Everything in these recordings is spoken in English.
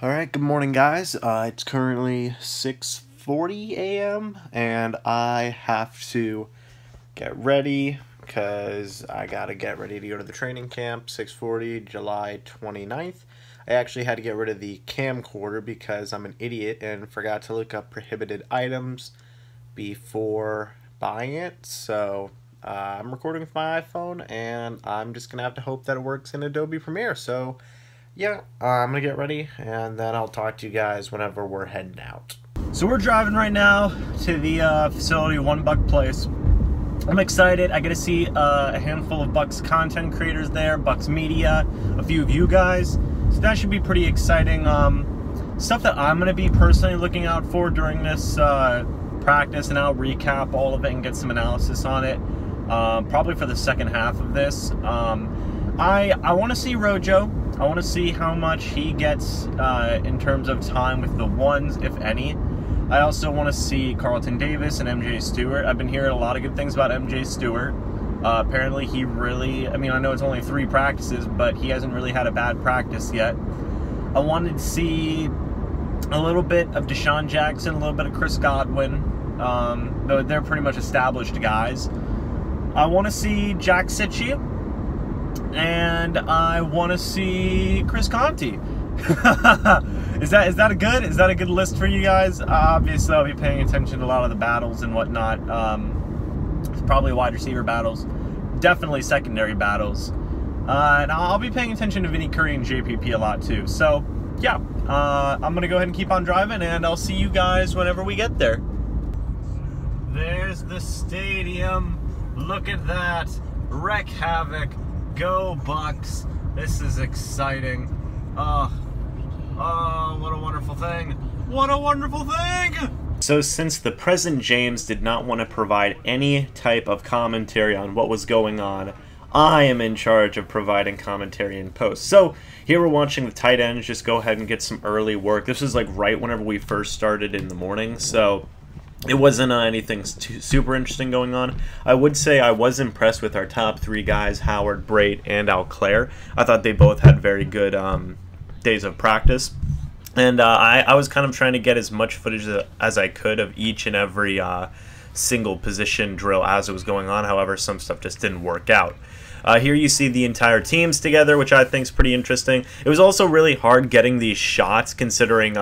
Alright, good morning guys. It's currently 6:40 a.m. and I have to get ready because I gotta get ready to go to the training camp, 6:40, July 29th. I actually had to get rid of the camcorder because I'm an idiot and forgot to look up prohibited items before buying it. So I'm recording with my iPhone and I'm just gonna have to hope that it works in Adobe Premiere. So yeah, I'm gonna get ready and then I'll talk to you guys whenever we're heading out. So we're driving right now to the facility, One Buck Place. I'm excited. I get to see a handful of Bucks content creators there, Bucks Media, a few of you guys. So that should be pretty exciting. Stuff that I'm gonna be personally looking out for during this practice, and I'll recap all of it and get some analysis on it. Probably for the second half of this. I want to see Rojo. I want to see how much he gets in terms of time with the ones, if any. I also want to see Carlton Davis and MJ Stewart. I've been hearing a lot of good things about MJ Stewart. Apparently he really, I mean, I know it's only 3 practices, but he hasn't really had a bad practice yet. I wanted to see a little bit of Deshaun Jackson, a little bit of Chris Godwin, though they're pretty much established guys. I want to see Jack Sitchie. And I want to see Chris Conti. Is that a good list for you guys? Obviously, I'll be paying attention to a lot of the battles and whatnot. Probably wide receiver battles, definitely secondary battles, and I'll be paying attention to Vinny Curry and JPP a lot too. So yeah, I'm gonna go ahead and keep on driving, and I'll see you guys whenever we get there. There's the stadium. Look at that. Wreck havoc. Go Bucks. This is exciting. Oh, what a wonderful thing. What a wonderful thing! So since the present James did not want to provide any type of commentary on what was going on, I am in charge of providing commentary in post. So here we're watching the tight ends just go ahead and get some early work. This is like right whenever we first started in the morning, so it wasn't anything super interesting going on. I would say I was impressed with our top 3 guys, Howard, Brate, and Alclair. I thought they both had very good days of practice. And I was kind of trying to get as much footage as I could of each and every single position drill as it was going on. However, some stuff just didn't work out. Here you see the entire teams together, which I think is pretty interesting. It was also really hard getting these shots considering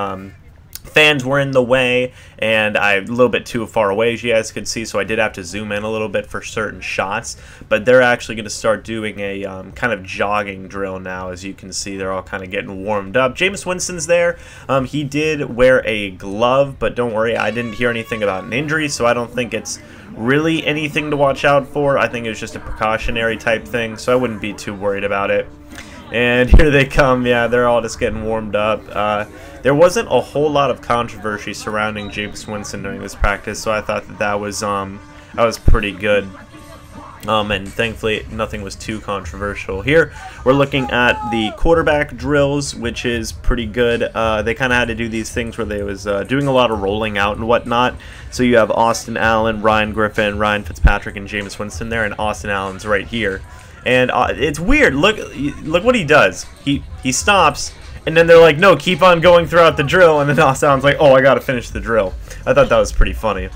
fans were in the way, and I'm a little bit too far away, as you guys could see, so I did have to zoom in a little bit for certain shots. But they're actually going to start doing a kind of jogging drill now. As you can see, they're all kind of getting warmed up. Jameis Winston's there. He did wear a glove, but don't worry, I didn't hear anything about an injury, so I don't think it's really anything to watch out for. I think it was just a precautionary type thing, so I wouldn't be too worried about it. And here they come. Yeah, they're all just getting warmed up. There wasn't a whole lot of controversy surrounding Jameis Winston during this practice, so I thought that was pretty good. And thankfully, nothing was too controversial. Here, we're looking at the quarterback drills, which is pretty good. They kind of had to do these things where they was doing a lot of rolling out and whatnot. So you have Austin Allen, Ryan Griffin, Ryan Fitzpatrick, and Jameis Winston there, and Austin Allen's right here. And it's weird. Look what he does. He stops, and then they're like, no, keep on going throughout the drill. And then Austin Allen's like, oh, I got to finish the drill. I thought that was pretty funny.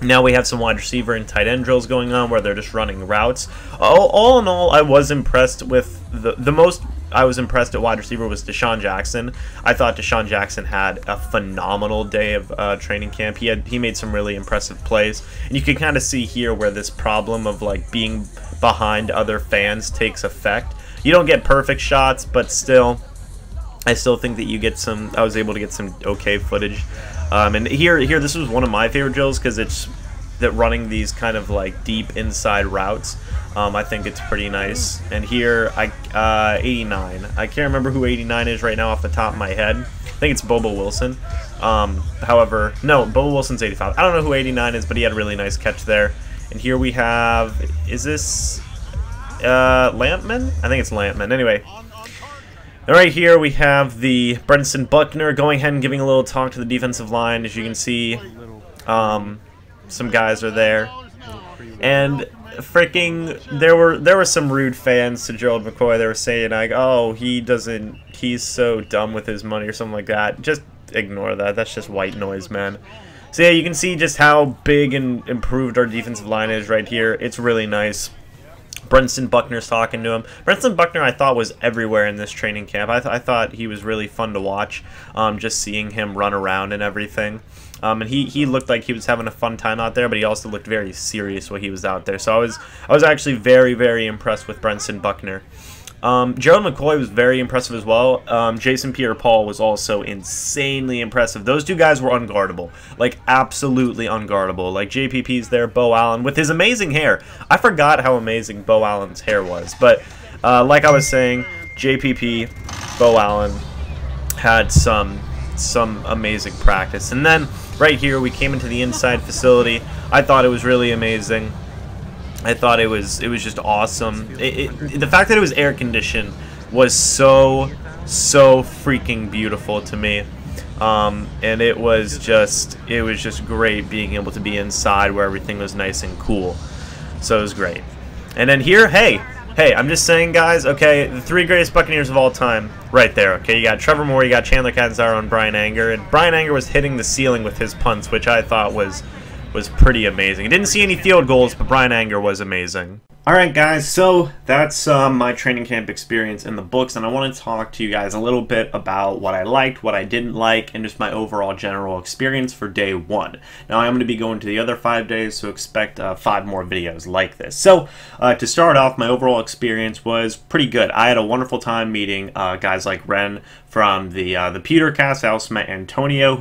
Now we have some wide receiver and tight end drills going on where they're just running routes. All in all, I was impressed with the most I was impressed at wide receiver was Deshaun Jackson. I thought Deshaun Jackson had a phenomenal day of training camp. He made some really impressive plays, and you can kind of see here where this problem of like being behind other fans takes effect. You don't get perfect shots, but still, I still think that you get some. I was able to get some okay footage. And here, this was one of my favorite drills because it's that running these kind of like deep inside routes. I think it's pretty nice. And here, 89. I can't remember who 89 is right now off the top of my head. I think it's Bobo Wilson. However, no, Bobo Wilson's 85. I don't know who 89 is, but he had a really nice catch there. And here we have, is this Lampman? I think it's Lampman. Anyway. Right here we have the Brenson Buckner going ahead and giving a little talk to the defensive line. As you can see, some guys are there. And freaking there were some rude fans to Gerald McCoy. They were saying like, oh, he's so dumb with his money or something like that. Just ignore that. That's just white noise, man. So yeah, you can see just how big and improved our defensive line is right here. It's really nice. Brentson Buckner's talking to him. Brentson Buckner, I thought, was everywhere in this training camp. I thought he was really fun to watch, just seeing him run around and everything. And he looked like he was having a fun time out there, but he also looked very serious when he was out there. So I was actually very, very impressed with Brentson Buckner. Gerald McCoy was very impressive as well. Jason Pierre-Paul was also insanely impressive. Those two guys were unguardable. Like, absolutely unguardable. Like, JPP's there, Bo Allen, with his amazing hair. I forgot how amazing Bo Allen's hair was. But, like I was saying, JPP, Bo Allen had some amazing practice. And then, right here, we came into the inside facility. I thought it was really amazing. I thought it was just awesome. The fact that it was air conditioned was so freaking beautiful to me, and it was just great being able to be inside where everything was nice and cool. So it was great. And then here, hey, I'm just saying, guys. Okay, the 3 greatest Buccaneers of all time, right there. Okay, you got Trevor Moore, you got Chandler Catanzaro, and Brian Anger, and Brian Anger was hitting the ceiling with his punts, which I thought was pretty amazing. I didn't see any field goals, but Brian Anger was amazing. Alright guys, so that's my training camp experience in the books, and I want to talk to you guys a little bit about what I liked, what I didn't like, and just my overall general experience for day 1. Now I'm going to be going to the other 5 days, so expect 5 more videos like this. So to start off, my overall experience was pretty good. I had a wonderful time meeting guys like Ren from the Pewtercast. I also met Antonio,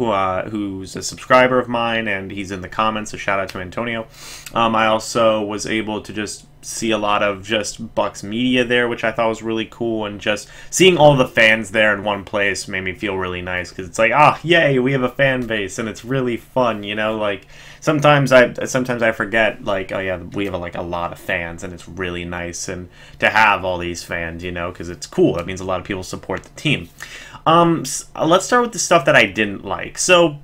who's a subscriber of mine, and he's in the comments, so shout out to Antonio. I also was able to just see a lot of just Bucs media there, which I thought was really cool, and just seeing all the fans there in one place made me feel really nice, because it's like, ah, yay, we have a fan base, and it's really fun, you know. Like sometimes I forget, like, oh yeah, we have like a lot of fans, and it's really nice and to have all these fans, you know, because it's cool. It means a lot of people support the team. Let's start with the stuff that I didn't like. So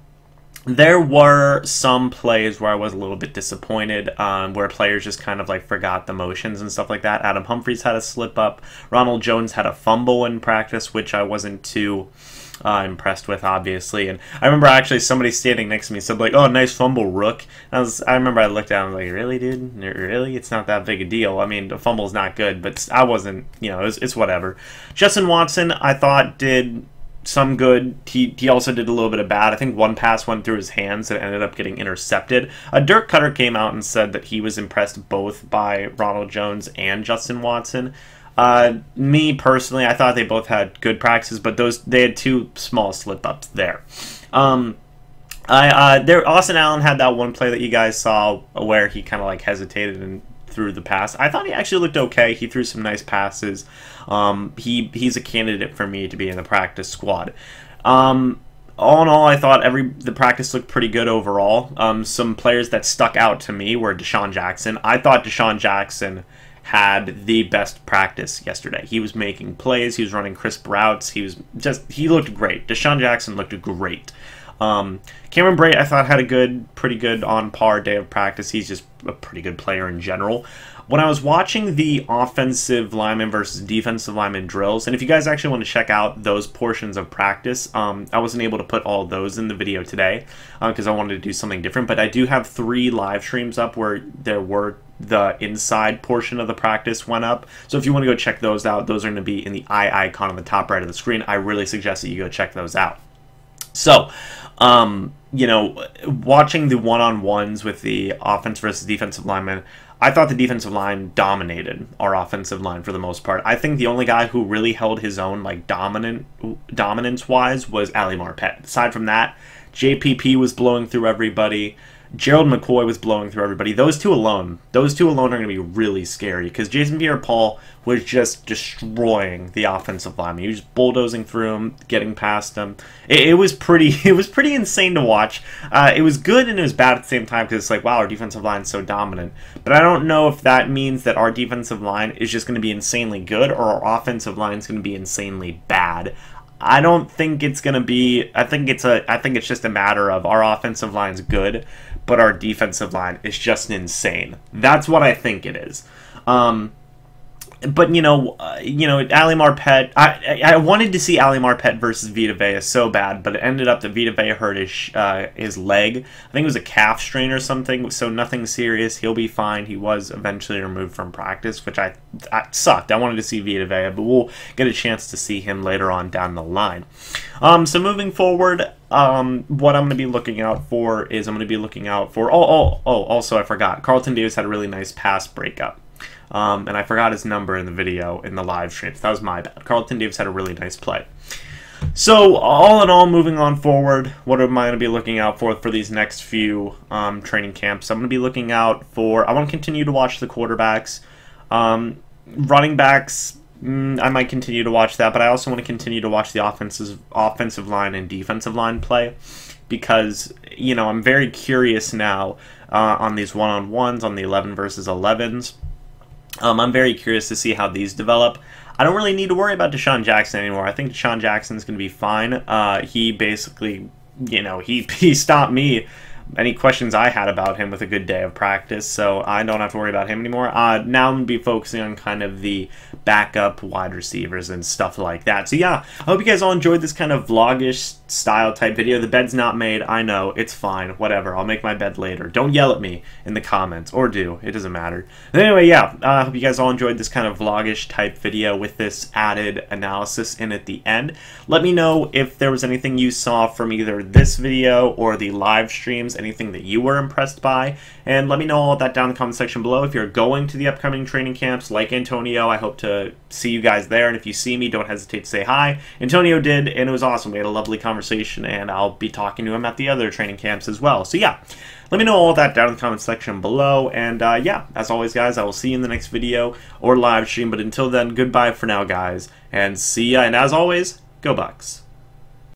there were some plays where I was a little bit disappointed, where players just kind of like forgot the motions and stuff like that. Adam Humphries had a slip up. Ronald Jones had a fumble in practice, which I wasn't too impressed with, obviously. And I remember actually somebody standing next to me said like, "Oh, nice fumble, Rook." I remember I looked down and was like, "Really, dude? Really? It's not that big a deal." I mean, the fumble's not good, but I wasn't, you know, it's whatever. Justin Watson, I thought, did some good. He also did a little bit of bad. I think one pass went through his hands and ended up getting intercepted. Dirk Cutter came out and said that he was impressed both by Ronald Jones and Justin Watson. Me personally, I thought they both had good practices, but they had 2 small slip-ups there. Austin Allen had that one play that you guys saw where he kind of like hesitated and threw the pass. I thought he actually looked okay. He threw some nice passes. He's a candidate for me to be in the practice squad. All in all, I thought the practice looked pretty good overall. Some players that stuck out to me were Deshaun Jackson. I thought Deshaun Jackson had the best practice yesterday. He was making plays. He was running crisp routes. He looked great. Deshaun Jackson looked great. Cameron Brate, I thought, had a pretty good on par day of practice. He's just a pretty good player in general. When I was watching the offensive lineman versus defensive lineman drills, and if you guys actually want to check out those portions of practice, I wasn't able to put all of those in the video today because I wanted to do something different, but I do have 3 live streams up where the inside portion of the practice went up. So if you want to go check those out, those are going to be in the eye icon on the top right of the screen. I really suggest that you go check those out. So, you know, watching the one-on-ones with the offense versus defensive linemen, I thought the defensive line dominated our offensive line for the most part. I think the only guy who really held his own, like, dominance-wise was Ali Marpet. Aside from that, JPP was blowing through everybody. Gerald McCoy was blowing through everybody. Those two alone are going to be really scary, because Jason Pierre-Paul was just destroying the offensive line. He was bulldozing through them, getting past them. It was pretty insane to watch. It was good and it was bad at the same time because it's like, wow, our defensive line is so dominant. But I don't know if that means that our defensive line is just going to be insanely good or our offensive line is going to be insanely bad. I don't think it's going to be. I think it's just a matter of our offensive line's good, but our defensive line is just insane. That's what I think it is. But Ali Marpet. I wanted to see Ali Marpet versus Vita Vea so bad, but it ended up that Vita Vea hurt his leg. I think it was a calf strain or something, so nothing serious. He'll be fine. He was eventually removed from practice, which I sucked. I wanted to see Vita Vea, but we'll get a chance to see him later on down the line. So moving forward, what I'm going to be looking out for is also I forgot. Carlton Davis had a really nice pass breakup. And I forgot his number in the video, in the live stream. That was my bad. Carlton Davis had a really nice play. So, all in all, moving on forward, what am I going to be looking out for these next few training camps? I'm going to be looking out for... I want to continue to watch the quarterbacks. Running backs, I might continue to watch that, but I also want to continue to watch the offensive line and defensive line play. Because, I'm very curious now on these one-on-ones, on the 11 versus 11s. I'm very curious to see how these develop. I don't really need to worry about Deshaun Jackson anymore. I think Deshaun Jackson's going to be fine. He basically, he stopped me, any questions I had about him with a good day of practice, so I don't have to worry about him anymore. Now I'm going to be focusing on kind of the backup wide receivers and stuff like that. So yeah, I hope you guys all enjoyed this kind of vlogish style type video. The bed's not made. I know. It's fine. Whatever. I'll make my bed later. Don't yell at me in the comments. Or do. It doesn't matter. But anyway, yeah. I hope you guys all enjoyed this kind of vlogish type video with this added analysis in at the end. Let me know if there was anything you saw from either this video or the live streams, anything that you were impressed by. And let me know all of that down in the comment section below. If you're going to the upcoming training camps like Antonio, I hope to see you guys there. And if you see me, don't hesitate to say hi. Antonio did, and it was awesome. We had a lovely conversation, and I'll be talking to him at the other training camps as well. So yeah, let me know all of that down in the comment section below. And yeah, as always, guys, I will see you in the next video or live stream. But until then, goodbye for now, guys, and see ya. And as always, go Bucs.